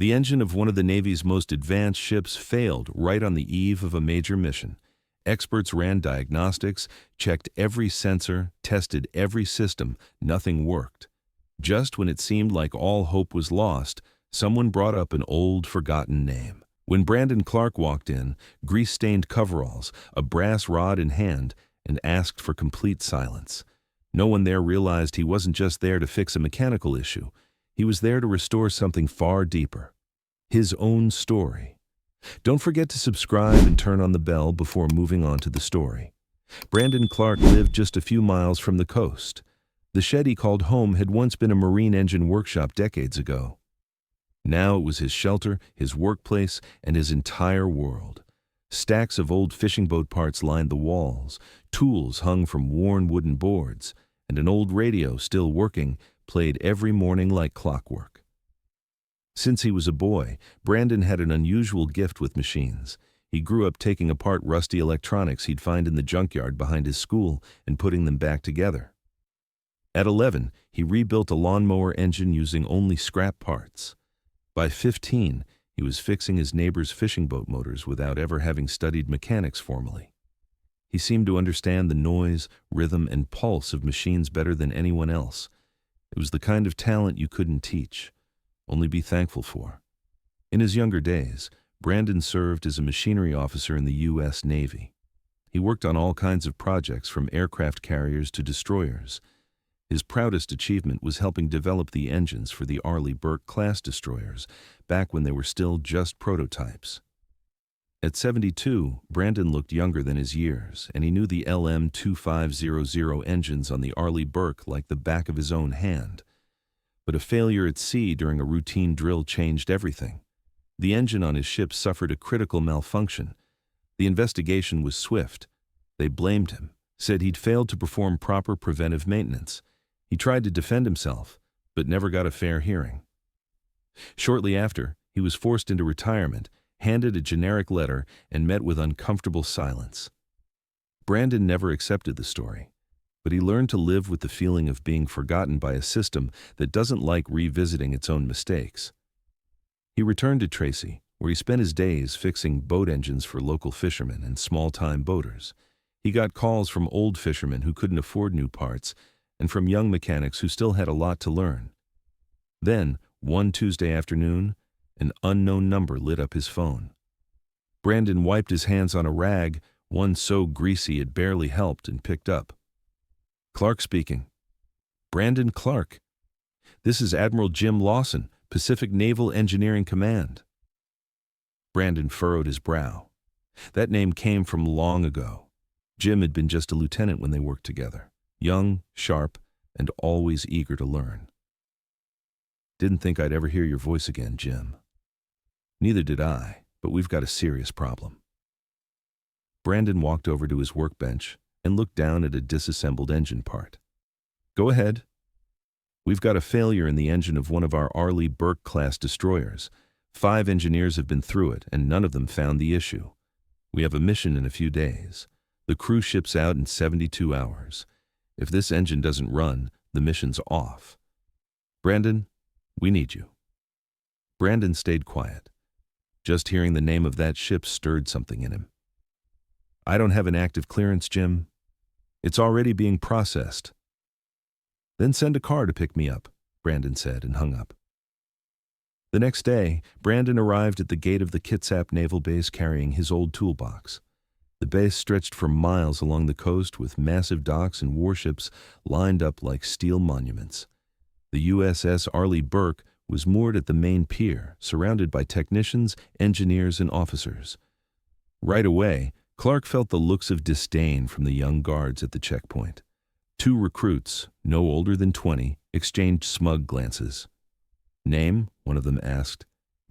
The engine of one of the Navy's most advanced ships failed right on the eve of a major mission. Experts ran diagnostics, checked every sensor, tested every system. Nothing worked. Just when it seemed like all hope was lost, someone brought up an old, forgotten name. When Brandon Clark walked in, grease-stained coveralls, a brass rod in hand, and asked for complete silence, no one there realized he wasn't just there to fix a mechanical issue. He was there to restore something far deeper. His own story. Don't forget to subscribe and turn on the bell before moving on to the story. Brandon Clark lived just a few miles from the coast. The shed he called home had once been a marine engine workshop decades ago. Now it was his shelter, his workplace, and his entire world. Stacks of old fishing boat parts lined the walls, tools hung from worn wooden boards, and an old radio, still working, played every morning like clockwork. Since he was a boy, Brandon had an unusual gift with machines. He grew up taking apart rusty electronics he'd find in the junkyard behind his school and putting them back together. At 11, he rebuilt a lawnmower engine using only scrap parts. By 15, he was fixing his neighbor's fishing boat motors without ever having studied mechanics formally. He seemed to understand the noise, rhythm, and pulse of machines better than anyone else. It was the kind of talent you couldn't teach, only be thankful for. In his younger days, Brandon served as a machinery officer in the U.S. Navy. He worked on all kinds of projects from aircraft carriers to destroyers. His proudest achievement was helping develop the engines for the Arleigh Burke-class destroyers, back when they were still just prototypes. At 72, Brandon looked younger than his years, and he knew the LM-2500 engines on the Arleigh Burke like the back of his own hand. But a failure at sea during a routine drill changed everything. The engine on his ship suffered a critical malfunction. The investigation was swift. They blamed him, said he'd failed to perform proper preventive maintenance. He tried to defend himself, but never got a fair hearing. Shortly after, he was forced into retirement, handed a generic letter, and met with uncomfortable silence. Brandon never accepted the story, but he learned to live with the feeling of being forgotten by a system that doesn't like revisiting its own mistakes. He returned to Tracy, where he spent his days fixing boat engines for local fishermen and small-time boaters. He got calls from old fishermen who couldn't afford new parts, and from young mechanics who still had a lot to learn. Then, one Tuesday afternoon, an unknown number lit up his phone. Brandon wiped his hands on a rag, one so greasy it barely helped, and picked up. "Clark speaking." "Brandon Clark. This is Admiral Jim Lawson, Pacific Naval Engineering Command." Brandon furrowed his brow. That name came from long ago. Jim had been just a lieutenant when they worked together. Young, sharp, and always eager to learn. "Didn't think I'd ever hear your voice again, Jim." "Neither did I, but we've got a serious problem." Brandon walked over to his workbench and looked down at a disassembled engine part. "Go ahead." "We've got a failure in the engine of one of our Arleigh Burke-class destroyers. 5 engineers have been through it, and none of them found the issue. We have a mission in a few days. The crew ships out in 72 hours. If this engine doesn't run, the mission's off. Brandon, we need you." Brandon stayed quiet. Just hearing the name of that ship stirred something in him. "I don't have an active clearance, Jim. It's already being processed." "Then send a car to pick me up," Brandon said, and hung up. The next day, Brandon arrived at the gate of the Kitsap Naval Base carrying his old toolbox. The base stretched for miles along the coast with massive docks and warships lined up like steel monuments. The USS Arleigh Burke was moored at the main pier, surrounded by technicians, engineers, and officers. Right away, Clark felt the looks of disdain from the young guards at the checkpoint. 2 recruits, no older than 20, exchanged smug glances. "Name?" one of them asked.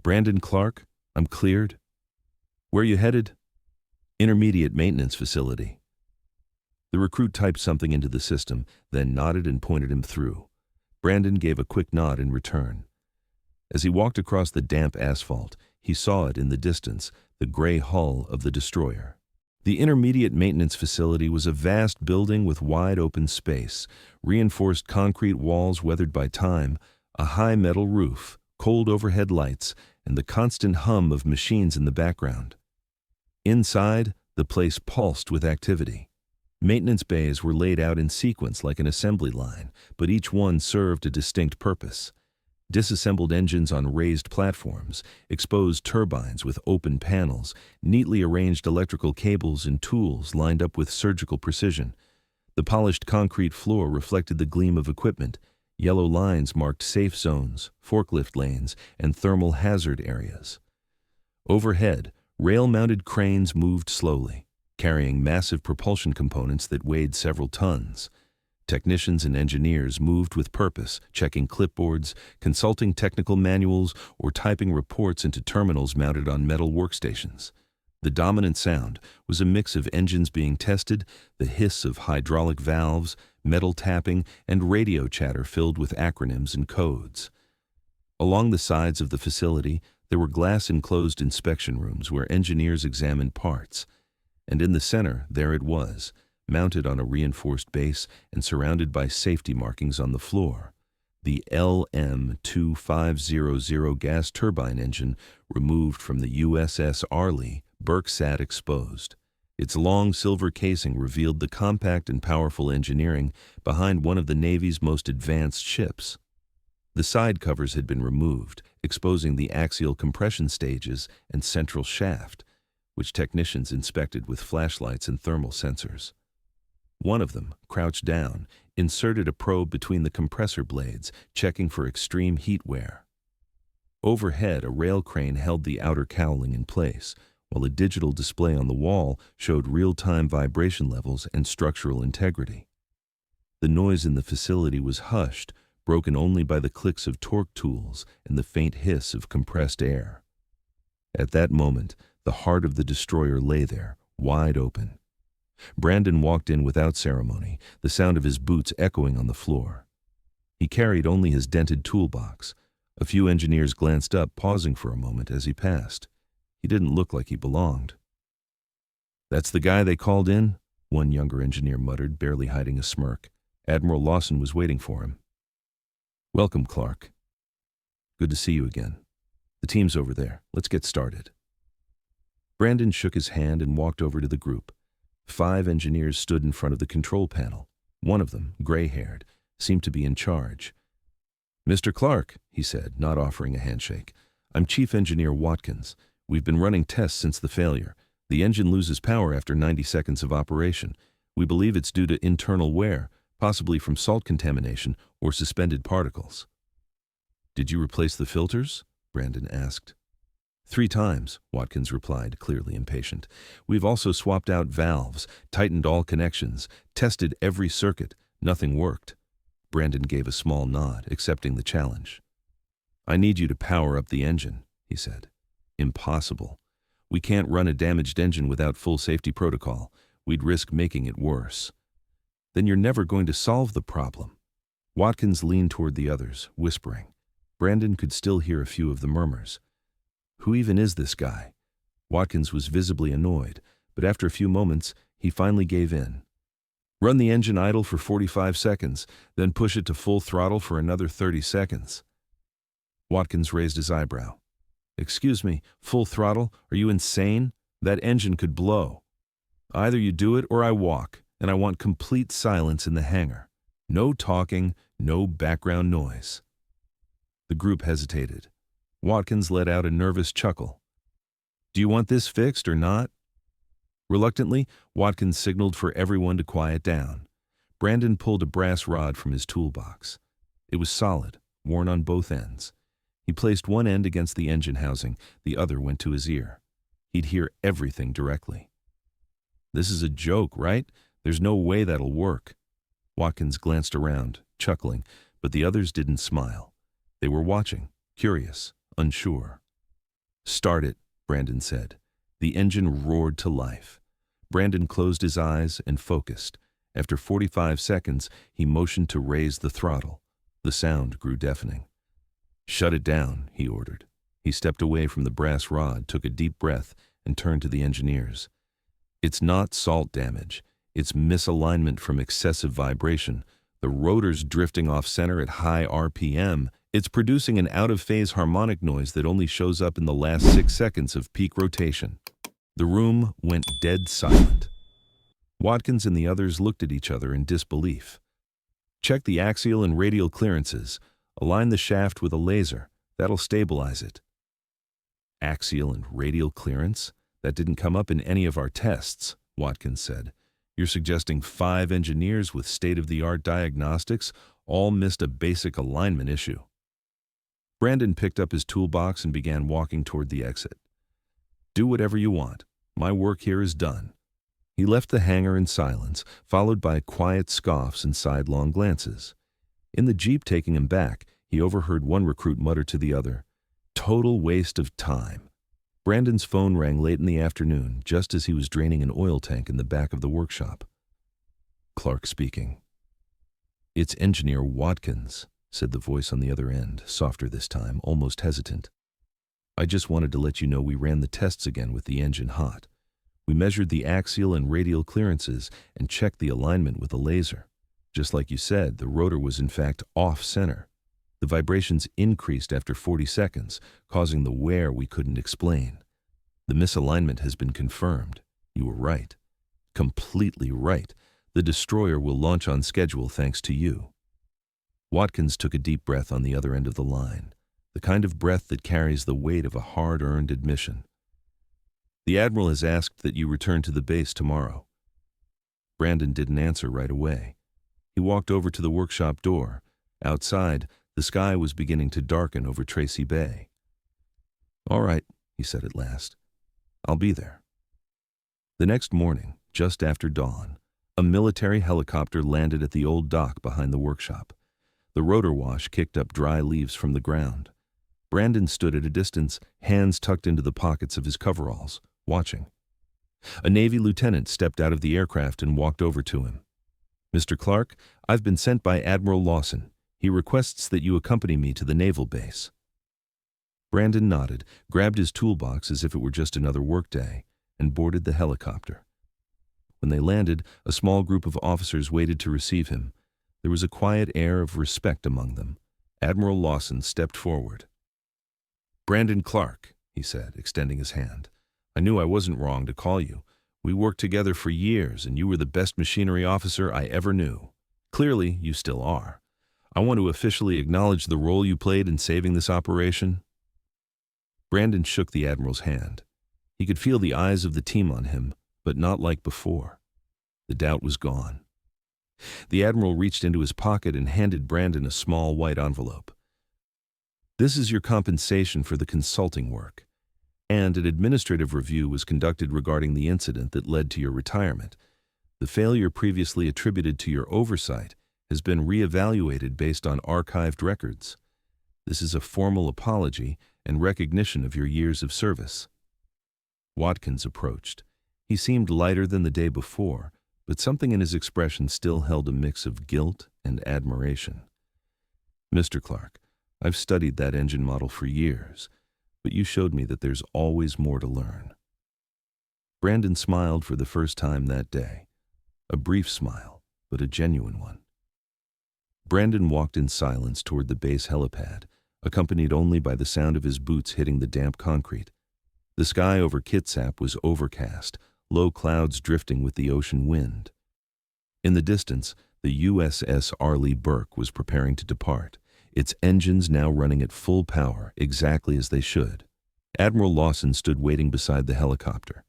"Brandon Clark. I'm cleared." "Where you headed?" "Intermediate maintenance facility." The recruit typed something into the system, then nodded and pointed him through. Brandon gave a quick nod in return. As he walked across the damp asphalt, he saw it in the distance, the gray hull of the destroyer. The intermediate maintenance facility was a vast building with wide open space, reinforced concrete walls weathered by time, a high metal roof, cold overhead lights, and the constant hum of machines in the background. Inside, the place pulsed with activity. Maintenance bays were laid out in sequence like an assembly line, but each one served a distinct purpose. Disassembled engines on raised platforms, exposed turbines with open panels, neatly arranged electrical cables and tools lined up with surgical precision. The polished concrete floor reflected the gleam of equipment. Yellow lines marked safe zones, forklift lanes, and thermal hazard areas. Overhead, rail-mounted cranes moved slowly, carrying massive propulsion components that weighed several tons. Technicians and engineers moved with purpose, checking clipboards, consulting technical manuals, or typing reports into terminals mounted on metal workstations. The dominant sound was a mix of engines being tested, the hiss of hydraulic valves, metal tapping, and radio chatter filled with acronyms and codes. Along the sides of the facility, there were glass-enclosed inspection rooms where engineers examined parts. And in the center, there it was, mounted on a reinforced base and surrounded by safety markings on the floor. The LM-2500 gas turbine engine removed from the USS Arleigh sat exposed. Its long silver casing revealed the compact and powerful engineering behind one of the Navy's most advanced ships. The side covers had been removed, exposing the axial compression stages and central shaft, which technicians inspected with flashlights and thermal sensors. One of them, crouched down, inserted a probe between the compressor blades, checking for extreme heat wear. Overhead, a rail crane held the outer cowling in place, while a digital display on the wall showed real-time vibration levels and structural integrity. The noise in the facility was hushed, broken only by the clicks of torque tools and the faint hiss of compressed air. At that moment, the heart of the destroyer lay there, wide open. Brandon walked in without ceremony, the sound of his boots echoing on the floor. He carried only his dented toolbox. A few engineers glanced up, pausing for a moment as he passed. He didn't look like he belonged. "That's the guy they called in?" one younger engineer muttered, barely hiding a smirk. Admiral Lawson was waiting for him. "Welcome, Clark. Good to see you again. The team's over there. Let's get started." Brandon shook his hand and walked over to the group. 5 engineers stood in front of the control panel. One of them, gray-haired, seemed to be in charge. "Mr. Clark," he said, not offering a handshake, "I'm Chief Engineer Watkins. We've been running tests since the failure. The engine loses power after 90 seconds of operation. We believe it's due to internal wear, possibly from salt contamination or suspended particles." "Did you replace the filters?" Brandon asked. 3 times, Watkins replied, clearly impatient. "We've also swapped out valves, tightened all connections, tested every circuit. Nothing worked." Brandon gave a small nod, accepting the challenge. "I need you to power up the engine," he said. "Impossible. We can't run a damaged engine without full safety protocol. We'd risk making it worse." "Then you're never going to solve the problem." Watkins leaned toward the others, whispering. Brandon could still hear a few of the murmurs. "Who even is this guy?" Watkins was visibly annoyed, but after a few moments, he finally gave in. "Run the engine idle for 45 seconds, then push it to full throttle for another 30 seconds. Watkins raised his eyebrow. "Excuse me, full throttle? Are you insane? That engine could blow. Either you do it or I walk, and I want complete silence in the hangar. No talking, no background noise." The group hesitated. Watkins let out a nervous chuckle. "Do you want this fixed or not?" Reluctantly, Watkins signaled for everyone to quiet down. Brandon pulled a brass rod from his toolbox. It was solid, worn on both ends. He placed one end against the engine housing, the other went to his ear. He'd hear everything directly. "This is a joke, right? There's no way that'll work." Watkins glanced around, chuckling, but the others didn't smile. They were watching, curious, unsure. "Start it," Brandon said. The engine roared to life. Brandon closed his eyes and focused. After 45 seconds, he motioned to raise the throttle. The sound grew deafening. "Shut it down," he ordered. He stepped away from the brass rod, took a deep breath, and turned to the engineers. "It's not salt damage. It's misalignment from excessive vibration. The rotor's drifting off center at high RPM. It's producing an out-of-phase harmonic noise that only shows up in the last 6 seconds of peak rotation. The room went dead silent. Watkins and the others looked at each other in disbelief. Check the axial and radial clearances. Align the shaft with a laser. That'll stabilize it. Axial and radial clearance? That didn't come up in any of our tests, Watkins said. You're suggesting 5 engineers with state-of-the-art diagnostics all missed a basic alignment issue. Brandon picked up his toolbox and began walking toward the exit. Do whatever you want. My work here is done. He left the hangar in silence, followed by quiet scoffs and sidelong glances. In the jeep taking him back, he overheard one recruit mutter to the other, "Total waste of time." Brandon's phone rang late in the afternoon, just as he was draining an oil tank in the back of the workshop. Clark speaking. "It's Engineer Watkins," said the voice on the other end, softer this time, almost hesitant. "I just wanted to let you know we ran the tests again with the engine hot. We measured the axial and radial clearances and checked the alignment with a laser. Just like you said, the rotor was in fact off-center. The vibrations increased after 40 seconds, causing the wear we couldn't explain. The misalignment has been confirmed. You were right. Completely right. The destroyer will launch on schedule thanks to you." Watkins took a deep breath on the other end of the line, the kind of breath that carries the weight of a hard-earned admission. "The Admiral has asked that you return to the base tomorrow." Brandon didn't answer right away. He walked over to the workshop door. Outside, the sky was beginning to darken over Tracy Bay. "All right," he said at last. "I'll be there." The next morning, just after dawn, a military helicopter landed at the old dock behind the workshop. The rotor wash kicked up dry leaves from the ground. Brandon stood at a distance, hands tucked into the pockets of his coveralls, watching. A Navy lieutenant stepped out of the aircraft and walked over to him. "Mr. Clark, I've been sent by Admiral Lawson. He requests that you accompany me to the naval base." Brandon nodded, grabbed his toolbox as if it were just another workday, and boarded the helicopter. When they landed, a small group of officers waited to receive him. There was a quiet air of respect among them. Admiral Lawson stepped forward. "Brandon Clark," he said, extending his hand. "I knew I wasn't wrong to call you. We worked together for years, and you were the best machinery officer I ever knew. Clearly, you still are. I want to officially acknowledge the role you played in saving this operation." Brandon shook the Admiral's hand. He could feel the eyes of the team on him, but not like before. The doubt was gone. The Admiral reached into his pocket and handed Brandon a small white envelope. "This is your compensation for the consulting work. And an administrative review was conducted regarding the incident that led to your retirement. The failure previously attributed to your oversight has been reevaluated based on archived records. This is a formal apology and recognition of your years of service." Watkins approached. He seemed lighter than the day before, but something in his expression still held a mix of guilt and admiration. "Mr. Clark, I've studied that engine model for years, but you showed me that there's always more to learn." Brandon smiled for the first time that day. A brief smile, but a genuine one. Brandon walked in silence toward the base helipad, accompanied only by the sound of his boots hitting the damp concrete. The sky over Kitsap was overcast, low clouds drifting with the ocean wind. In the distance, the USS Arleigh Burke was preparing to depart, its engines now running at full power, exactly as they should. Admiral Lawson stood waiting beside the helicopter.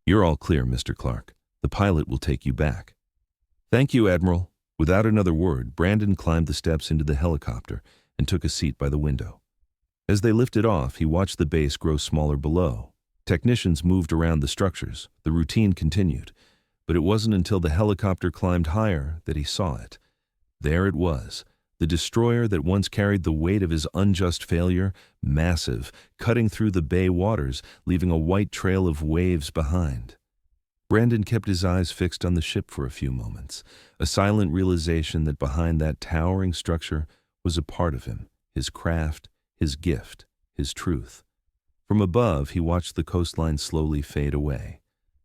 "You're all clear, Mr. Clark. The pilot will take you back." "Thank you, Admiral." Without another word, Brandon climbed the steps into the helicopter and took a seat by the window. As they lifted off, he watched the base grow smaller below. Technicians moved around the structures. The routine continued. But it wasn't until the helicopter climbed higher that he saw it. There it was, the destroyer that once carried the weight of his unjust failure, massive, cutting through the bay waters, leaving a white trail of waves behind. Brandon kept his eyes fixed on the ship for a few moments, a silent realization that behind that towering structure was a part of him, his craft, his gift, his truth. From above, he watched the coastline slowly fade away.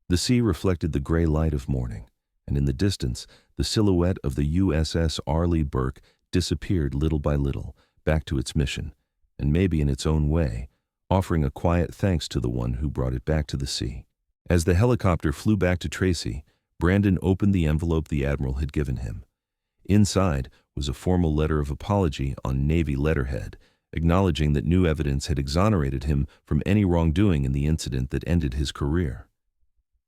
The sea reflected the gray light of morning, and in the distance, the silhouette of the USS Arleigh Burke disappeared little by little, back to its mission, and maybe in its own way, offering a quiet thanks to the one who brought it back to the sea. As the helicopter flew back to Tracy, Brandon opened the envelope the Admiral had given him. Inside was a formal letter of apology on Navy letterhead, acknowledging that new evidence had exonerated him from any wrongdoing in the incident that ended his career.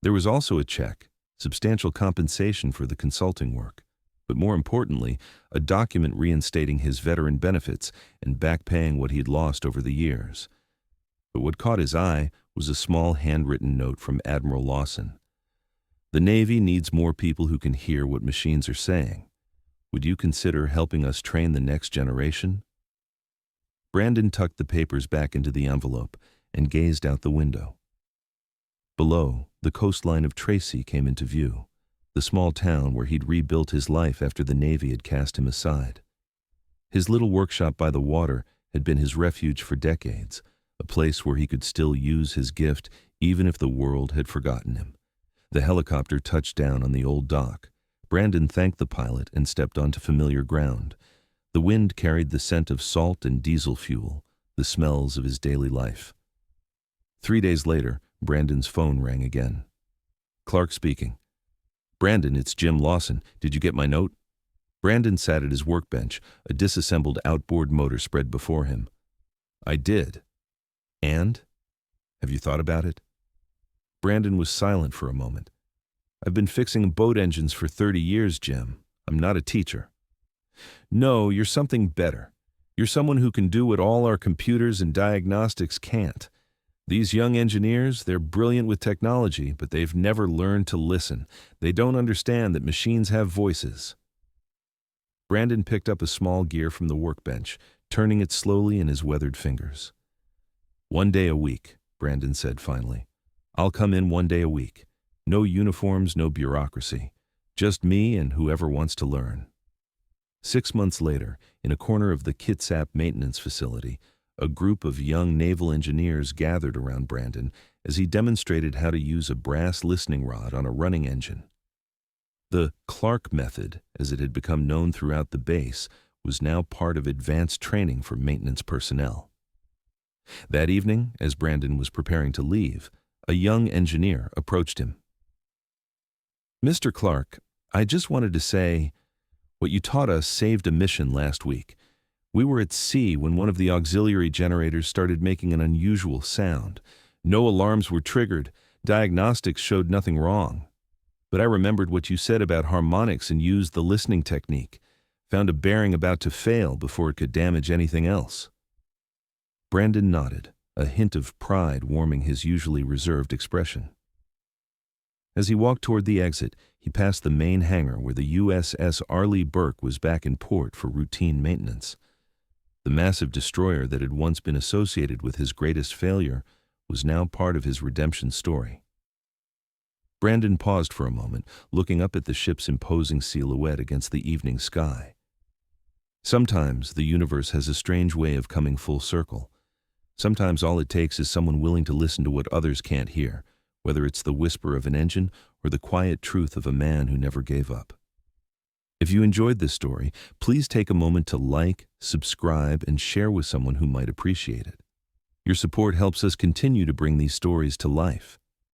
There was also a check, substantial compensation for the consulting work, but more importantly, a document reinstating his veteran benefits and backpaying what he had lost over the years. But what caught his eye was a small handwritten note from Admiral Lawson. "The Navy needs more people who can hear what machines are saying. Would you consider helping us train the next generation?" Brandon tucked the papers back into the envelope and gazed out the window. Below, the coastline of Tracy came into view, the small town where he'd rebuilt his life after the Navy had cast him aside. His little workshop by the water had been his refuge for decades, a place where he could still use his gift even if the world had forgotten him. The helicopter touched down on the old dock. Brandon thanked the pilot and stepped onto familiar ground. The wind carried the scent of salt and diesel fuel, the smells of his daily life. 3 days later, Brandon's phone rang again. "Clark speaking." "Brandon, it's Jim Lawson. Did you get my note?" Brandon sat at his workbench, a disassembled outboard motor spread before him. "I did. And? Have you thought about it?" Brandon was silent for a moment. "I've been fixing boat engines for 30 years, Jim. I'm not a teacher." "No, you're something better. You're someone who can do what all our computers and diagnostics can't. These young engineers, they're brilliant with technology, but they've never learned to listen. They don't understand that machines have voices." Brandon picked up a small gear from the workbench, turning it slowly in his weathered fingers. "1 day a week," Brandon said finally. "I'll come in 1 day a week. No uniforms, no bureaucracy. Just me and whoever wants to learn." 6 months later, in a corner of the Kitsap maintenance facility, a group of young naval engineers gathered around Brandon as he demonstrated how to use a brass listening rod on a running engine. The Clark method, as it had become known throughout the base, was now part of advanced training for maintenance personnel. That evening, as Brandon was preparing to leave, a young engineer approached him. "Mr. Clark, I just wanted to say, what you taught us saved a mission last week. We were at sea when one of the auxiliary generators started making an unusual sound. No alarms were triggered. Diagnostics showed nothing wrong. But I remembered what you said about harmonics and used the listening technique. Found a bearing about to fail before it could damage anything else." Brandon nodded, a hint of pride warming his usually reserved expression. As he walked toward the exit, he passed the main hangar where the USS Arleigh Burke was back in port for routine maintenance. The massive destroyer that had once been associated with his greatest failure was now part of his redemption story. Brandon paused for a moment, looking up at the ship's imposing silhouette against the evening sky. Sometimes the universe has a strange way of coming full circle. Sometimes all it takes is someone willing to listen to what others can't hear, whether it's the whisper of an engine or the quiet truth of a man who never gave up. If you enjoyed this story, please take a moment to like, subscribe, and share with someone who might appreciate it. Your support helps us continue to bring these stories to life.